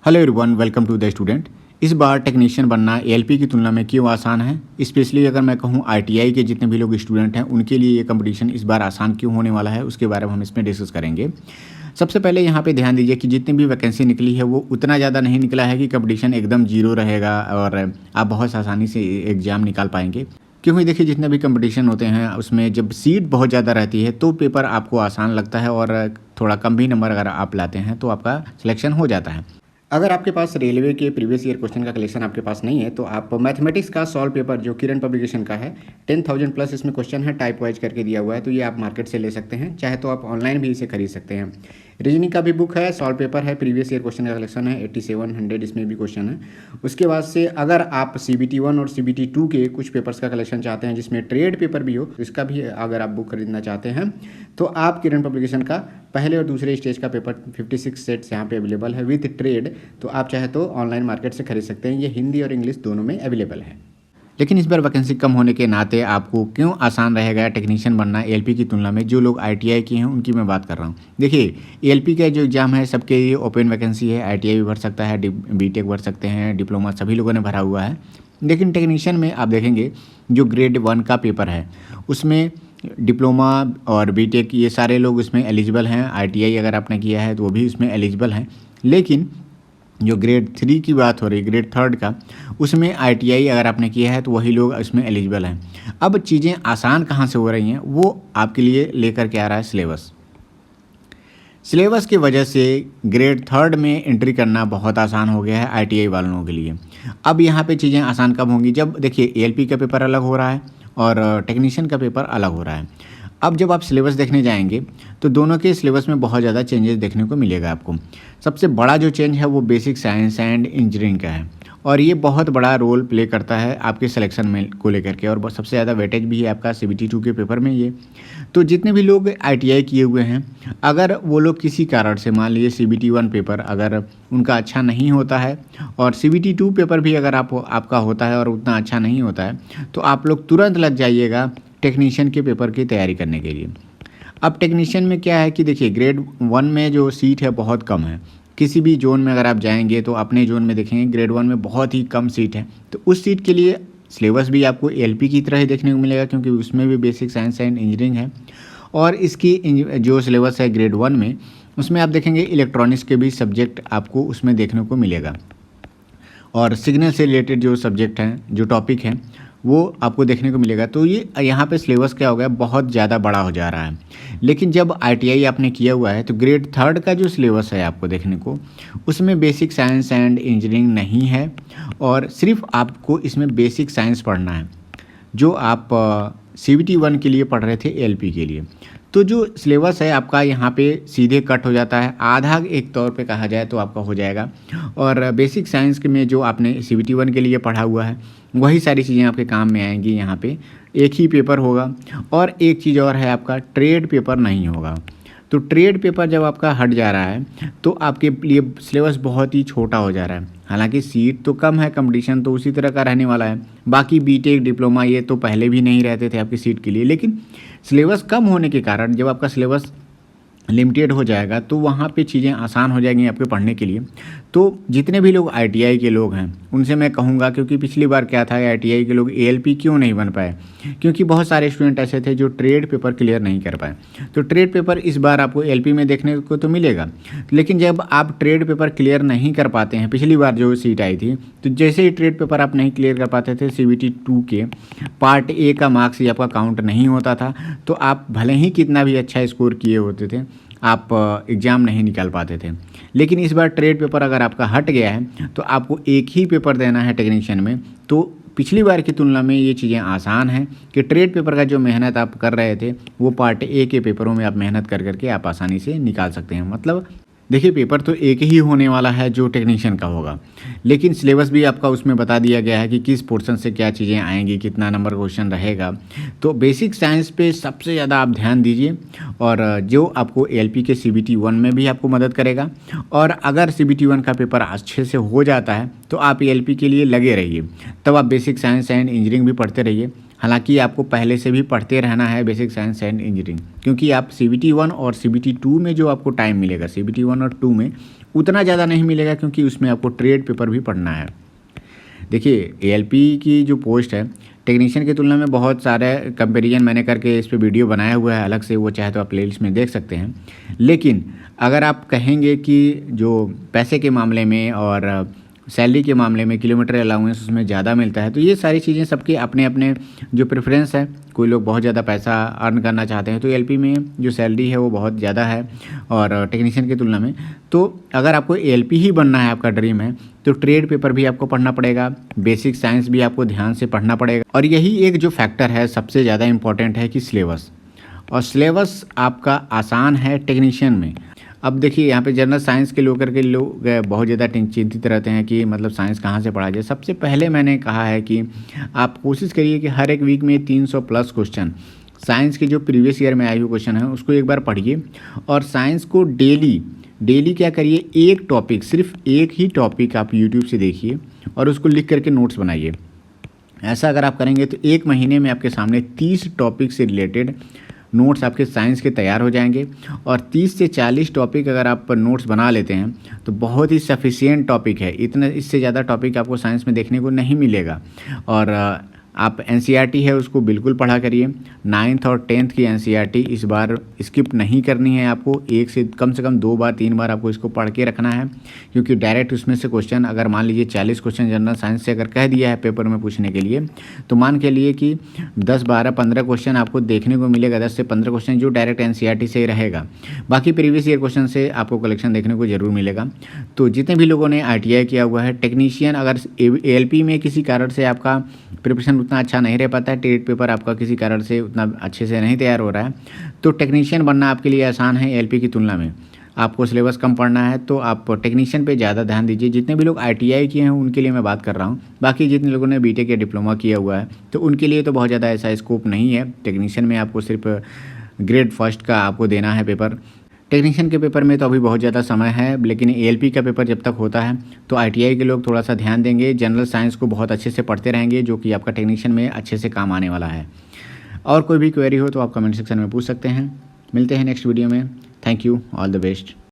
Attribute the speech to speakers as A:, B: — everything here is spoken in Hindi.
A: Hello everyone, welcome to the student. इस बार टेक्नीशियन बनना एएलपी की तुलना में क्यों आसान है, स्पेशली अगर मैं कहूँ आईटीआई के जितने भी लोग स्टूडेंट हैं उनके लिए ये कंपटीशन इस बार आसान क्यों होने वाला है, उसके बारे में हम इसमें डिस्कस करेंगे। सबसे पहले यहाँ पे ध्यान दीजिए कि जितनी भी वैकेंसी निकली है वो उतना ज़्यादा नहीं निकला है कि कंपटीशन एकदम जीरो रहेगा और आप बहुत आसानी से एग्ज़ाम निकाल पाएंगे। क्योंकि देखिए जितने भी कंपटीशन होते हैं उसमें जब सीट बहुत ज़्यादा रहती है तो पेपर आपको आसान लगता है और थोड़ा कम भी नंबर अगर आप लाते हैं तो आपका सिलेक्शन हो जाता है। अगर आपके पास रेलवे के प्रीवियस ईयर क्वेश्चन का कलेक्शन आपके पास नहीं है तो आप मैथमेटिक्स का सॉल्व पेपर जो किरण पब्लिकेशन का है 10,000 प्लस इसमें क्वेश्चन है, टाइप वाइज करके दिया हुआ है, तो ये आप मार्केट से ले सकते हैं, चाहे तो आप ऑनलाइन भी इसे खरीद सकते हैं। रीजनिंग का भी बुक है, सॉल्व पेपर है, प्रीवियस ईयर क्वेश्चन का कलेक्शन है, 8700 इसमें भी क्वेश्चन है। उसके बाद से अगर आप CBT 1 और CBT 2 के कुछ पेपर्स का कलेक्शन चाहते हैं जिसमें ट्रेड पेपर भी हो तो इसका भी अगर आप बुक खरीदना चाहते हैं तो आप किरण पब्लिकेशन का पहले और दूसरे स्टेज का पेपर 56 सेट्स यहाँ पे अवेलेबल है विथ ट्रेड, तो आप चाहे तो ऑनलाइन मार्केट से खरीद सकते हैं। ये हिंदी और इंग्लिश दोनों में अवेलेबल है। लेकिन इस बार वैकेंसी कम होने के नाते आपको क्यों आसान रहेगा टेक्नीशियन बनना एएलपी की तुलना में, जो लोग आईटीआई की हैं उनकी मैं बात कर रहा हूँ। देखिए एएलपी का जो एग्ज़ाम है सबके लिए ओपन वैकेंसी है, आईटीआई भी भर सकता है, बीटेक भर सकते हैं, डिप्लोमा सभी लोगों ने भरा हुआ है। लेकिन टेक्नीशियन में आप देखेंगे जो ग्रेड 1 का पेपर है उसमें डिप्लोमा और बीटेक ये सारे लोग उसमें एलिजिबल हैं, आईटीआई अगर आपने किया है तो वो भी उसमें एलिजिबल हैं। लेकिन जो ग्रेड 3 की बात हो रही है, ग्रेड 3 का, उसमें आईटीआई अगर आपने किया है तो वही लोग इसमें एलिजिबल हैं। अब चीज़ें आसान कहाँ से हो रही हैं वो आपके लिए लेकर के आ रहा है सिलेबस की वजह से ग्रेड 3 में एंट्री करना बहुत आसान हो गया है आईटीआई वालों के लिए। अब यहाँ पे चीज़ें आसान कब होंगी, जब देखिए एएलपी का पेपर अलग हो रहा है और टेक्नीशियन का पेपर अलग हो रहा है। अब जब आप सिलेबस देखने जाएंगे तो दोनों के सिलेबस में बहुत ज़्यादा चेंजेस देखने को मिलेगा आपको। सबसे बड़ा जो चेंज है वो बेसिक साइंस एंड इंजीनियरिंग का है और ये बहुत बड़ा रोल प्ले करता है आपके सिलेक्शन में को लेकर के, और सबसे ज़्यादा वेटेज भी है आपका CBT 2 के पेपर में ये। तो जितने भी लोग आईटीआई किए हुए हैं अगर वो लोग किसी कारण से मान लीजिए CBT 1 पेपर अगर उनका अच्छा नहीं होता है और CBT 2 पेपर भी अगर आपका होता है और उतना अच्छा नहीं होता है तो आप लोग तुरंत लग जाइएगा टेक्नीशियन के पेपर की तैयारी करने के लिए। अब टेक्नीशियन में क्या है कि देखिए ग्रेड 1 में जो सीट है बहुत कम है। किसी भी जोन में अगर आप जाएंगे तो अपने जोन में देखेंगे ग्रेड 1 में बहुत ही कम सीट है, तो उस सीट के लिए सिलेबस भी आपको एएलपी की तरह ही देखने को मिलेगा क्योंकि उसमें भी बेसिक साइंस एंड इंजीनियरिंग है। और इसकी जो सिलेबस है ग्रेड 1 में उसमें आप देखेंगे इलेक्ट्रॉनिक्स के भी सब्जेक्ट आपको उसमें देखने को मिलेगा और सिग्नल से रिलेटेड जो सब्जेक्ट हैं, जो टॉपिक हैं, वो आपको देखने को मिलेगा। तो ये यहाँ पे सिलेबस क्या हो गया, बहुत ज़्यादा बड़ा हो जा रहा है। लेकिन जब आईटीआई आपने किया हुआ है तो ग्रेड 3 का जो सिलेबस है आपको देखने को उसमें बेसिक साइंस एंड इंजीनियरिंग नहीं है और सिर्फ आपको इसमें बेसिक साइंस पढ़ना है जो आप CBT 1 के लिए पढ़ रहे थे एएलपी के लिए। तो जो सिलेबस है आपका यहाँ पे सीधे कट हो जाता है, आधा एक तौर पे कहा जाए तो आपका हो जाएगा। और बेसिक साइंस में जो आपने CBT 1 के लिए पढ़ा हुआ है वही सारी चीज़ें आपके काम में आएंगी। यहाँ पे एक ही पेपर होगा और एक चीज़ और है, आपका ट्रेड पेपर नहीं होगा। तो ट्रेड पेपर जब आपका हट जा रहा है तो आपके लिए सिलेबस बहुत ही छोटा हो जा रहा है। हालांकि सीट तो कम है, कंपटीशन तो उसी तरह का रहने वाला है। बाकी बीटेक डिप्लोमा ये तो पहले भी नहीं रहते थे आपकी सीट के लिए, लेकिन सिलेबस कम होने के कारण जब आपका सिलेबस लिमिटेड हो जाएगा तो वहाँ पे चीज़ें आसान हो जाएंगी आपके पढ़ने के लिए। तो जितने भी लोग आईटीआई के लोग हैं उनसे मैं कहूँगा, क्योंकि पिछली बार क्या था आईटीआई के लोग एएलपी क्यों नहीं बन पाए, क्योंकि बहुत सारे स्टूडेंट ऐसे थे जो ट्रेड पेपर क्लियर नहीं कर पाए। तो ट्रेड पेपर इस बार आपको एएलपी में देखने को तो मिलेगा, लेकिन जब आप ट्रेड पेपर क्लियर नहीं कर पाते हैं, पिछली बार जो सीट आई थी तो जैसे ही ट्रेड पेपर आप नहीं क्लियर कर पाते थे CBT 2 के पार्ट ए का मार्क्स ही आपका काउंट नहीं होता था, तो आप भले ही कितना भी अच्छा स्कोर किए होते थे आप एग्ज़ाम नहीं निकाल पाते थे। लेकिन इस बार ट्रेड पेपर अगर आपका हट गया है तो आपको एक ही पेपर देना है टेक्नीशियन में। तो पिछली बार की तुलना में ये चीज़ें आसान हैं कि ट्रेड पेपर का जो मेहनत आप कर रहे थे वो पार्ट ए के पेपरों में आप मेहनत कर करके आप आसानी से निकाल सकते हैं। मतलब देखिए पेपर तो एक ही होने वाला है जो टेक्नीशियन का होगा, लेकिन सिलेबस भी आपका उसमें बता दिया गया है कि किस पोर्शन से क्या चीज़ें आएंगी, कितना नंबर क्वेश्चन रहेगा। तो बेसिक साइंस पे सबसे ज़्यादा आप ध्यान दीजिए और जो आपको एएलपी के CBT 1 में भी आपको मदद करेगा। और अगर CBT 1 का पेपर अच्छे से हो जाता है तो आप एएलपी के लिए लगे रहिए, तब आप बेसिक साइंस एंड इंजीनियरिंग भी पढ़ते रहिए। हालांकि आपको पहले से भी पढ़ते रहना है बेसिक साइंस एंड इंजीनियरिंग, क्योंकि आप CBT 1 और CBT 2 में जो आपको टाइम मिलेगा, CBT 1 और 2 में उतना ज़्यादा नहीं मिलेगा क्योंकि उसमें आपको ट्रेड पेपर भी पढ़ना है। देखिए एएलपी की जो पोस्ट है टेक्नीशियन की तुलना में बहुत सारे कंपैरिजन मैंने करके इस पे वीडियो बनाया हुआ है अलग से, वो चाहे तो आप प्लेलिस्ट में देख सकते हैं। लेकिन अगर आप कहेंगे कि जो पैसे के मामले में और सैलरी के मामले में किलोमीटर अलाउंस उसमें ज़्यादा मिलता है, तो ये सारी चीज़ें सबके अपने अपने जो प्रेफरेंस है। कोई लोग बहुत ज़्यादा पैसा अर्न करना चाहते हैं तो एएलपी में जो सैलरी है वो बहुत ज़्यादा है और टेक्नीशियन की तुलना में। तो अगर आपको एएलपी ही बनना है, आपका ड्रीम है, तो ट्रेड पेपर भी आपको पढ़ना पड़ेगा, बेसिक साइंस भी आपको ध्यान से पढ़ना पड़ेगा। और यही एक जो फैक्टर है सबसे ज़्यादा इम्पॉर्टेंट है कि सिलेबस, और सिलेबस आपका आसान है टेक्नीशियन में। अब देखिए यहाँ पे जनरल साइंस के लोग बहुत ज़्यादा चिंतित रहते हैं कि मतलब साइंस कहाँ से पढ़ा जाए। सबसे पहले मैंने कहा है कि आप कोशिश करिए कि हर एक वीक में 300 प्लस क्वेश्चन साइंस के जो प्रीवियस ईयर में आए हुए क्वेश्चन हैं उसको एक बार पढ़िए। और साइंस को डेली क्या करिए, एक टॉपिक, सिर्फ एक ही टॉपिक आप यूट्यूब से देखिए और उसको लिख करके नोट्स बनाइए। ऐसा अगर आप करेंगे तो एक महीने में आपके सामने 30 टॉपिक से रिलेटेड नोट्स आपके साइंस के तैयार हो जाएंगे। और 30 से 40 टॉपिक अगर आप नोट्स बना लेते हैं तो बहुत ही सफिशिएंट टॉपिक है। इतना इससे ज़्यादा टॉपिक आपको साइंस में देखने को नहीं मिलेगा। और आप एनसीईआरटी है उसको बिल्कुल पढ़ा करिए। 9th और 10th की एनसीईआरटी इस बार स्किप नहीं करनी है आपको, एक से कम 2 बार 3 बार आपको इसको पढ़ के रखना है। क्योंकि डायरेक्ट उसमें से क्वेश्चन, अगर मान लीजिए 40 क्वेश्चन जनरल साइंस से अगर कह दिया है पेपर में पूछने के लिए, तो मान के लिए कि 10, 12, 15 क्वेश्चन आपको देखने को मिलेगा। 10 से 15 क्वेश्चन जो डायरेक्ट एनसीईआरटी से ही रहेगा। बाकी प्रीवियस ईयर क्वेश्चन से आपको कलेक्शन देखने को जरूर मिलेगा। तो जितने भी लोगों ने ITI किया हुआ है टेक्नीशियन, अगर ALP में किसी कारण से आपका प्रिपरेशन उतना अच्छा नहीं रह पाता है, ट्रेड पेपर आपका किसी कारण से उतना अच्छे से नहीं तैयार हो रहा है, तो टेक्नीशियन बनना आपके लिए आसान है ALP की तुलना में। आपको सिलेबस कम पढ़ना है तो आप टेक्नीशियन पे ज़्यादा ध्यान दीजिए। जितने भी लोग ITI किए हैं उनके लिए मैं बात कर रहा हूँ। बाकी जितने लोगों ने बीटेक या डिप्लोमा किया हुआ है तो उनके लिए तो बहुत ज़्यादा ऐसा स्कोप नहीं है। टेक्नीशियन में आपको सिर्फ ग्रेड फर्स्ट का आपको देना है पेपर। टेक्नीशियन के पेपर में तो अभी बहुत ज़्यादा समय है, लेकिन ALP का पेपर जब तक होता है तो ITI के लोग थोड़ा सा ध्यान देंगे, जनरल साइंस को बहुत अच्छे से पढ़ते रहेंगे, जो कि आपका टेक्नीशियन में अच्छे से काम आने वाला है। और कोई भी क्वेरी हो तो आप कमेंट सेक्शन में पूछ सकते हैं। मिलते हैं नेक्स्ट वीडियो में। Thank you, all the best.